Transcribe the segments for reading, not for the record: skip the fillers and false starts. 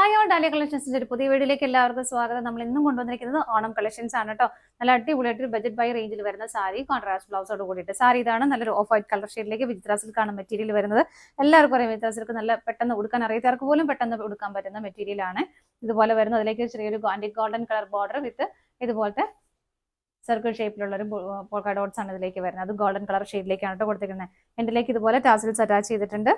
Hi all dahlia കളക്ഷൻസിന്റെ ഒരു പുതിയ വീഡിയോയിലേക്ക് എല്ലാവർക്കും സ്വാഗതം. നമ്മൾ ഇന്നും കൊണ്ടുവന്നിരിക്കുന്നത് ഓണം കളക്ഷൻസ് ആണ് കേട്ടോ. നല്ല അടിപൊളിയായിട്ട് ബജറ്റ് ബൈ റേഞ്ചിൽ വരുന്ന സാരി കോൺട്രാസ്റ്റ് ബ്ലൗസോട് കൂടിയിട്ട് സാരി ഇതാണ്. നല്ലൊരു ഓഫ് വൈറ്റ് കളർ ഷെയ്ഡിലേക്ക് വിചിത്ര സിൽക്കാണ് മെറ്റീരിയൽ വരുന്നത്. എല്ലാവർക്കും അറിയാം വിചിത്ര സിൽക്ക് നല്ല പെട്ടെന്ന് ഉടുക്കാൻ അറിയാത്തവർക്ക് പോലും പെട്ടെന്ന് ഉടുക്കാൻ പറ്റുന്ന മെറ്റീരിയൽ ആണ്. ഇതുപോലെ വരുന്നത് അതിലേക്ക് ചെറിയൊരു ഗോൾഡൻ കളർ ബോർഡർ വിത്ത് ഇതുപോലത്തെ സർക്കിൾ ഷേപ്പിലുള്ള ഒരു പോൾക്ക ഡോട്ട്സ് ആണ് ഇതിലേക്ക് വരുന്നത്. അത് ഗോൾഡൻ കളർ ഷെയ്ഡിലേക്കാണ് കേട്ടോ കൊടുത്തിരിക്കുന്നത്. എൻ്റെലേക്ക് ഇതുപോലെ ടാസിൽസ് അറ്റാച്ച് ചെയ്തിട്ടുണ്ട്.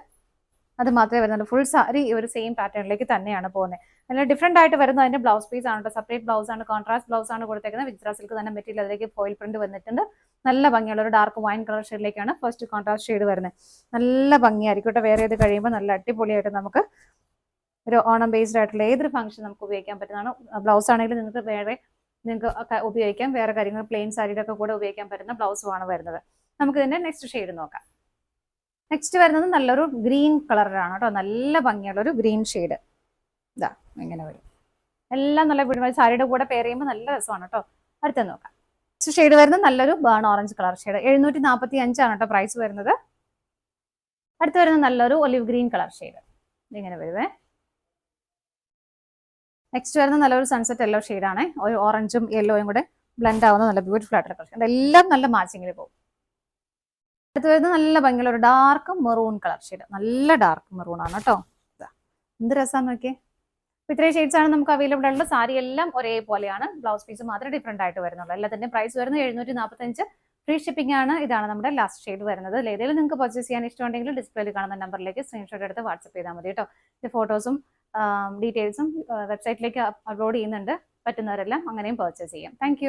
അത് മാത്രമേ വരുന്നുള്ളൂ. ഫുൾ സാരി ഈ ഒരു സെയിം പാറ്റേണിലേക്ക് തന്നെയാണ് പോകുന്നത്. നല്ല ഡിഫറെന്റ് ആയിട്ട് വരുന്നത് അതിന്റെ ബ്ലൗസ് പീസ് ആണ്. സെപ്പറേറ്റ് ബ്ലൗസ് ആണ്, കോൺട്രാസ്റ്റ് ബ്ലൗസ് ആണ് കൊടുത്തേക്കുന്നത്. വിചിത്ര സിൽക്ക് തന്നെ മെറ്റീരിയൽ അതിലേക്ക് ഫോയിൽ പ്രിന്റ് വന്നിട്ടുണ്ട്. നല്ല ഭംഗിയുള്ള ഒരു ഡാർക്ക് വൈൻ കളർ ഷെയ്ഡിലേക്കാണ് ഫസ്റ്റ് കോൺട്രാസ്റ്റ് ഷെയ്ഡ് വരുന്നത്. നല്ല ഭംഗിയായിരിക്കും. വേറെ ചെയ്ത് കഴിയുമ്പോൾ നല്ല അടിപൊളിയായിട്ട് നമുക്ക് ഒരു ഓണം ബേസ്ഡ് ആയിട്ടുള്ള ഏതൊരു ഫംഗ്ഷൻ നമുക്ക് ഉപയോഗിക്കാൻ പറ്റുന്നതാണ്. ബ്ലൗസ് ആണെങ്കിലും നിങ്ങൾക്ക് ഉപയോഗിക്കാം. വേറെ കാര്യങ്ങൾ പ്ലെയിൻ സാരിയുടെ ഒക്കെ കൂടെ ഉപയോഗിക്കാൻ പറ്റുന്ന ബ്ലൗസുമാണ് വരുന്നത്. നമുക്ക് ഇതിന്റെ നെക്സ്റ്റ് ഷെയ്ഡ് നോക്കാം. നെക്സ്റ്റ് വരുന്നത് നല്ലൊരു ഗ്രീൻ കളറാണ് കേട്ടോ. നല്ല ഭംഗിയുള്ള ഒരു ഗ്രീൻ ഷെയ്ഡ്. ഇതാ ഇങ്ങനെ വരും. എല്ലാം നല്ല വീട് സാരിയുടെ കൂടെ പെയർ ചെയ്യുമ്പോൾ നല്ല രസമാണ് കേട്ടോ. അടുത്ത നോക്കാം. നെക്സ്റ്റ് ഷെയ്ഡ് വരുന്നത് നല്ലൊരു ബേൺ ഓറഞ്ച് കളർ ഷെയ്ഡ്. 745 കേട്ടോ പ്രൈസ് വരുന്നത്. അടുത്ത് വരുന്നത് നല്ലൊരു ഒലിവ് ഗ്രീൻ കളർ ഷെയ്ഡ്. ഇങ്ങനെ വരുവേ. നെക്സ്റ്റ് വരുന്നത് നല്ലൊരു സൺസെറ്റ് യെല്ലോ ഷെയ്ഡാണ്. ഒരു ഓറഞ്ചും യെല്ലോയും കൂടെ ബ്ലെൻഡ് ആവുന്ന നല്ല ബ്യൂട്ടിഫുൾ ആയിട്ടുള്ള കളർ ഷെയ്ഡ്. എല്ലാം നല്ല മാച്ചിങ്ങിൽ പോകും. അടുത്ത് വരുന്നത് നല്ല ഭംഗിയുള്ള ഒരു ഡാർക്ക് മെറൂൺ കളർ ഷെയ്ഡ്. നല്ല ഡാർക്ക് മെറൂൺ ആണ് കേട്ടോ. എന്ത് രസമാണെന്ന് നോക്കിയേ. ഇത്രയും ഷെയ്ഡ്സ് ആണ് നമുക്ക് അവൈലബിൾ ഉള്ളത്. സാരി എല്ലാം ഒരേപോലെയാണ്. ബ്ലൗസ് പീസ് മാത്രമേ ഡിഫറെന്റ് ആയിട്ട് വരുന്നുള്ളൂ. എല്ലാത്തിന്റെയും പ്രൈസ് വരുന്നത് 745. ഫ്രീ ഷിപ്പിംഗ് ആണ്. ഇതാണ് നമ്മുടെ ലാസ്റ്റ് ഷെയ്ഡ് വരുന്നത്. ഏതെങ്കിലും നിങ്ങൾക്ക് പർച്ചേസ് ചെയ്യാൻ ഇഷ്ടമുണ്ടെങ്കിൽ ഡിസ്പ്ലേയിൽ കാണുന്ന നമ്പറിലേക്ക് സ്ക്രീൻഷോട്ട് എടുത്ത് വാട്സ്ആപ്പ് ചെയ്താൽ മതി കേട്ടോ. ഇത് ഫോട്ടോസും ഡീറ്റെയിൽസും വെബ്സൈറ്റിലേക്ക് അപ്ലോഡ് ചെയ്യുന്നുണ്ട്. പറ്റുന്നവരെല്ലാം അങ്ങനെയും പർച്ചേസ് ചെയ്യാം. താങ്ക്